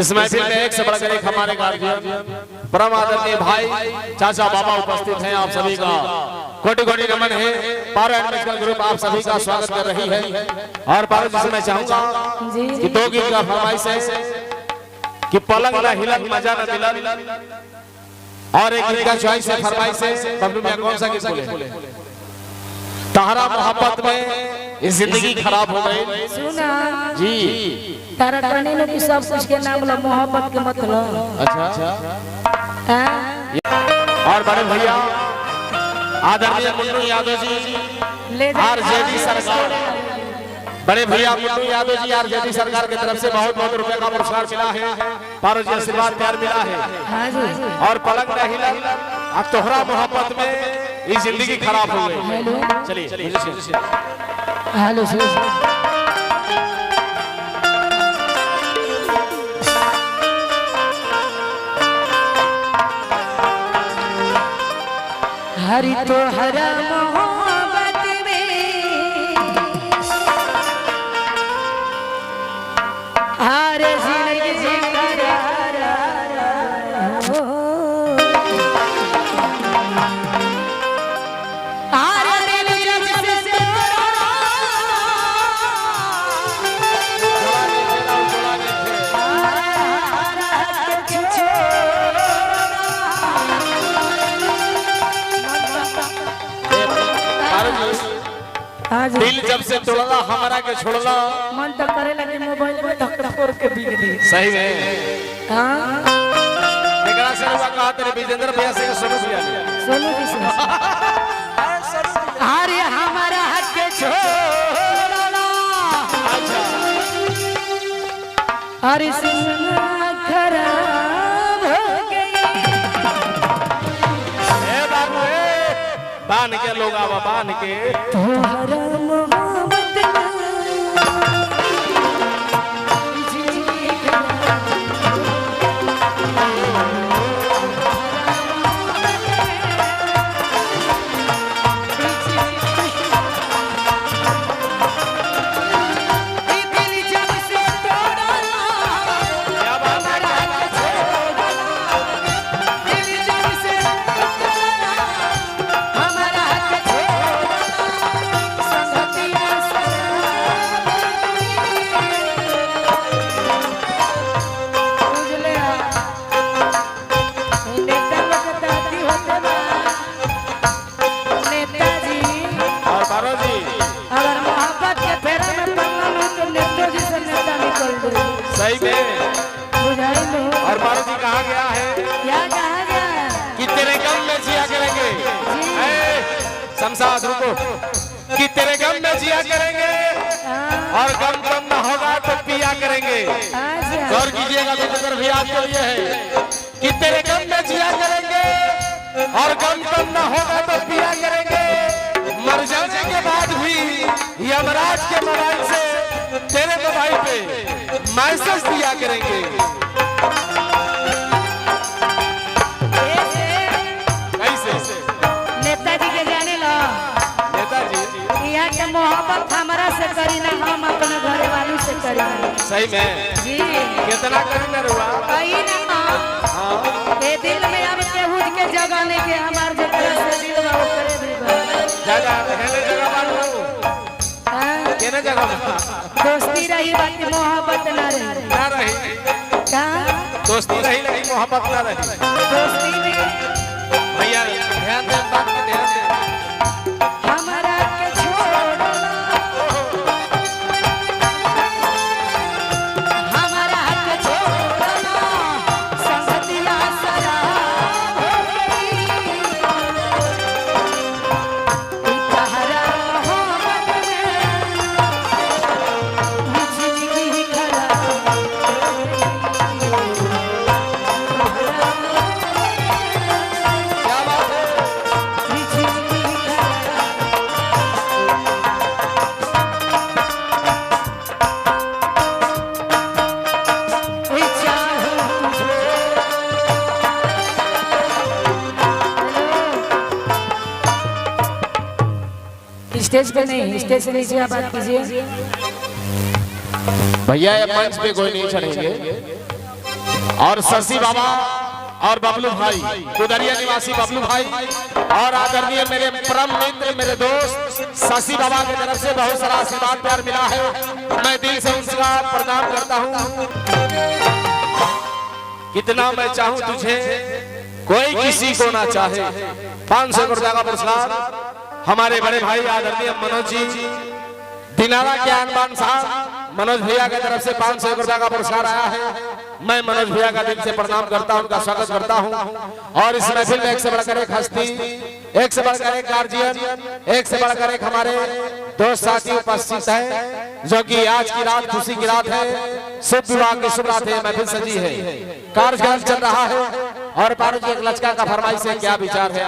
इस महफिल में एक से बढ़कर एक हमारे गार्जियन परम आदरणीय भाई चाचा बाबा उपस्थित हैं। आप सभी का कोटि कोटि नमन है। पारायण म्यूजिकल ग्रुप आप सभी का स्वागत कर रही है। और पारायण में मैं चाहूंगा कि दो गीत का फरमाइश है कि पलंग न हिलन मजा न मिलन, और एक गीत का चॉइस है फरमाइश है। बबलू में कौन सा गीत बोले? तारा मोहब्बत में ये जिंदगी खराब हो गई। सुना जी तारा कहने लो कि सब कुछ के नाम लो मोहब्बत के मतलब। अच्छा और बड़े भैया आदरणीय मुन्नू यादव जी आरजेडी सरकार, बड़े भैया मुन्नू यादव जी आरजेडी सरकार की तरफ से बहुत बहुत रुपए का पुरस्कार मिला है। पारो जी आशीर्वाद प्यार मिला है। और पलंग न हिलन अब तोहरा मोहब्बत में ये जिंदगी खराब हो गई। चलिए हेलो हरि तो हरा मोहब्बत में हर जिंदगी दिल जब से तोड़ला हमारा के छोड़ला, मन तो करे लगे मोबाइल में धक्का फोड़ के बिक दी। सही में हां एकरा से हुआ कहा तेरे विजेंद्र भैया से सोनू भैया सोनू की अरे हमारा हक के छोड़ला। अच्छा अरे सुना खराब हो गई। ए बाबू बांध के लोग आवा बांध के तोहरा मोहब्बत सही में। और मारो जी कहा गया है क्या कहा गया कि तेरे गम में जिया करेंगे। शमशाद रुको कि तेरे गम में जिया करेंगे और गम कम न होगा तो पिया करेंगे। गौर कीजिएगा तो भी आपके लिए है कि तेरे गम में जिया करेंगे और गम कम न होगा तो पिया करेंगे। मर जाने के बाद भी यमराज के मोबाइल से तेरे मोबाइल पे मैसेज दिया करेंगे। कैसे नेताजी के जाने लो, नेताजी यहाँ के मोहब्बत हमारा से करी ना, हम अपने घर वालों से करी। सही में जी कितना करी ना रुआ कही ना ये दिल में अब केहू के जगह नहीं के हमार जगह से दिल वो करे भी ज्यादा पहले जगह बात केने जगह दोस्ती रही बाकी मोहब्बत ना रही। ना रही क्या दोस्ती रही लेकिन मोहब्बत ना रही। दोस्ती में भैया ध्यान दे बात पे ध्यान दे। हमारा के छोड़ना, हमारा के छोड़ना संगतिया शराब हो गई। तोहरा मोहब्बत में जिंदगी खराब क्या बात है? स्टेज पे नहीं, स्टेज से नीचे आप बात कीजिए। भैया ये मंच पे कोई नहीं चढ़ेंगे। और शशि बाबा और बबलू भाई, कुदरिया निवासी बबलू भाई, और आदरणीय मेरे परम मित्र मेरे दोस्त शशि बाबा की तरफ से बहुत सारा आशीर्वाद प्यार मिला है। मैं दिल से उनका प्रणाम करता हूँ। कितना मैं चाहूं तुझे कोई किसी को ना चाहे। 500 रुपया का पुरस्कार हमारे बड़े भाई आदरणीय मनोज जी दिनारा के अनबान साहब, मनोज भैया की तरफ से 500 रुपया का पुरस्कार आया है। मैं मनोज भैया का दिल से प्रणाम करता हूं, उनका स्वागत करता हूं। और इस महफिल में एक से बढ़कर एक हस्ती, एक से बढ़कर एक गार्जियन, एक से बढ़कर एक हमारे दोस्त साथी उपस्थित है, जो कि आज की रात खुशी की रात है, शुभ विवाह की शुभ रात है, महफिल सजी है, कार्यक्रम चल रहा है। और पारू जी एक लचका का फरमाइश है, क्या विचार है?